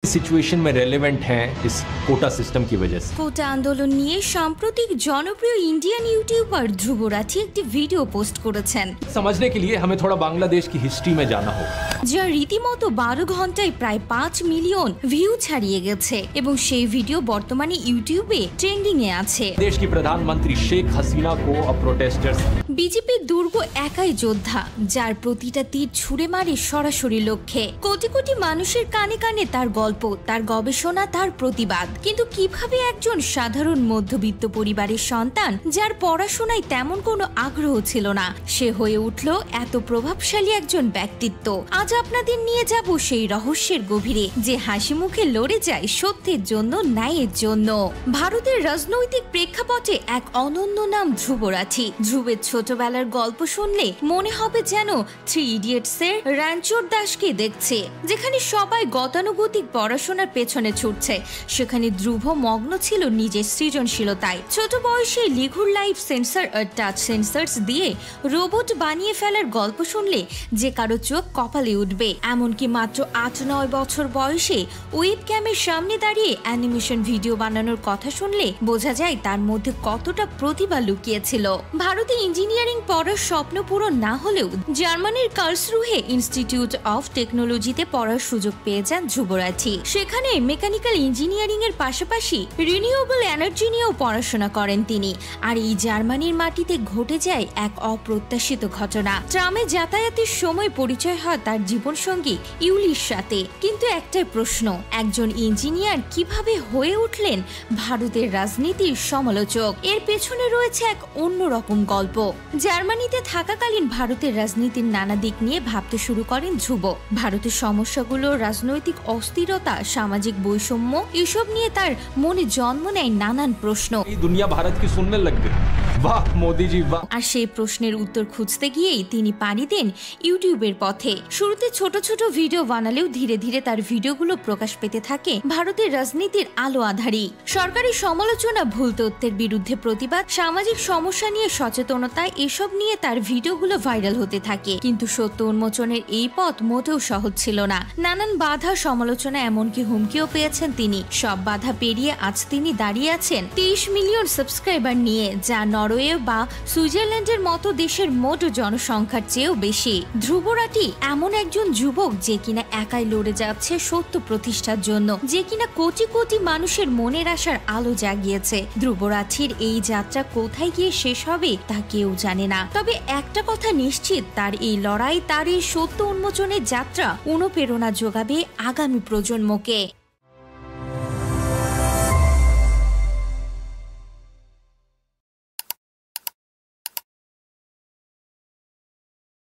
Situation में relevant हैं इस कोटा सिस्टम की वजह से। কোটা আন্দোলন নিয়ে সাম্প্রতিক জনপ্রিয় ইন্ডিয়ান ইউটিউবার ধ্রুব রাঠি একটি ভিডিও পোস্ট করেছেন। समझने के लिए हमें थोड़ा बांग्लादेश की हिस्ट्री में जाना होगा। যা রীতিমতো 12 ঘন্টায় প্রায় 5 মিলিয়ন ভিউ ছাড়িয়ে গেছে এবং সেই ভিডিও বর্তমানে ইউটিউবে ট্রেন্ডিং এ আছে। देश की प्रधानमंत्री शेख हसीना को अब प्रोटेस्टर्स বিজেপির দুর্গ একাই যোদ্ধা, যার প্রতিটা তীর ছুঁড়ে মারে সরাসরি লক্ষ্যে। কোটি কোটি মানুষের কানে কানে তার গল্প, তার গবেষণা, তার প্রতিবাদ। কিন্তু কিভাবে একজন সাধারণ মধ্যবিত্ত পরিবারের সন্তান, যার পড়াশোনায় তেমন কোনো আগ্রহ ছিল না, সে হয়ে উঠল এত প্রভাবশালী একজন ব্যক্তিত্ব? আজ আপনাদের নিয়ে যাব সেই রহস্যের গভীরে, যে হাসি মুখে লড়ে যায় সত্যের জন্য, ন্যায়ের জন্য। ভারতের রাজনৈতিক প্রেক্ষাপটে এক অনন্য নাম ধ্রুব রাঠি। ধ্রুবের ছোটবেলার গল্প শুনলে মনে হবে যেন 3 ইডিয়টসের রণছোড় দাসকে দেখছে। যেখানে সবাই গতানুগতিক পড়াশোনার পেছনে ছুটছে, সেখানে ধ্রুব মগ্ন ছিল নিজের সৃজনশীলতায়। ছোট বয়সে লিঘুর লাইফ সেন্সর আর টাচ সেন্সার্স দিয়ে রোবট বানিয়ে ফেলার গল্প শুনলে যে কারো চোখ কপালে উঠবে। এমনকি মাত্র 8-9 বছর বয়সে ওয়েব ক্যামের সামনে দাঁড়িয়ে অ্যানিমেশন ভিডিও বানানোর কথা শুনলে বোঝা যায় তার মধ্যে কতটা প্রতিভা লুকিয়েছিল। ভারতে ইঞ্জিনিয়ারিং পড়ার স্বপ্ন পূরণ না হলেও জার্মানির কার্লসরুহে ইনস্টিটিউট অফ টেকনোলজিতে পড়ার সুযোগ পেয়ে যান ধ্রুব রাঠি। সেখানে মেকানিক্যাল ইঞ্জিনিয়ারিং এর পাশাপাশি রিনিউয়েবল এনার্জি নিয়েও পড়াশোনা করেন তিনি। আর এই জার্মানির মাটিতে ঘটে যায় এক অপ্রত্যাশিত ঘটনা। ট্রামে যাতায়াতের সময় পরিচয় হয় তার জীবনসঙ্গী ইউলির সাথে। কিন্তু একটাই প্রশ্ন, একজন ইঞ্জিনিয়ার কিভাবে হয়ে উঠলেন ভারতের রাজনীতির সমালোচক? এর পেছনে রয়েছে এক অন্যরকম গল্প। জার্মানিতে থাকাকালীন ভারতের রাজনীতির নানা দিক নিয়ে ভাবতে শুরু করেন ধ্রুব। ভারতের সমস্যাগুলো, রাজনৈতিক অস্থিরতা, সামাজিক বৈষম্য, এসব নিয়ে তার মনে জন্ম নেয় নানান প্রশ্ন। दुनिया भारत की सुनने लग गई। वाह मोदी जी वाह। আর সেই প্রশ্নের উত্তর খুঁজতে গিয়েই তিনি পাড়ি দেন ইউটিউবের পথে। শুরুতে ছোট ছোট ভিডিও বানালেও ধীরে ধীরে তার ভিডিওগুলো প্রকাশ পেতে থাকে ভারতের রাজনীতির আলো আঁধারি। সরকারি সমালোচনা, ভুল তথ্যের বিরুদ্ধে প্রতিবাদ, সামাজিক সমস্যা নিয়ে সচেতনতা, এসব নিয়ে তার ভিডিওগুলো ভাইরাল হতে থাকে। কিন্তু সত্য উন্মোচনের এই পথ মোটেও সহজ ছিল না। নানান বাধা, সমালোচনা, এমনকি হুমকিও পেয়েছেন তিনি। সব বাধা পেরিয়ে আজ তিনি দাঁড়িয়ে আছেন 23 মিলিয়ন সাবস্ক্রাইবার নিয়ে, যা নরওয়ে বা সুইজারল্যান্ডের মতো দেশের মোট জনসংখ্যার চেয়েও বেশি। ধ্রুব রাঠি এমন একজন যুবক যে কিনা একাই লড়ে যাচ্ছে সত্য প্রতিষ্ঠার জন্য, যে কিনা কোটি কোটি মানুষের মনের আশার আলো জাগিয়েছে। ধ্রুব রাঠির এই যাত্রা কোথায় গিয়ে শেষ হবে তা কেউ জানে না। তবে একটা কথা নিশ্চিত, তার এই লড়াই, তার এই সত্য উন্মোচনের যাত্রা অনুপ্রেরণা যোগাবে আগামী প্রজন্মকে।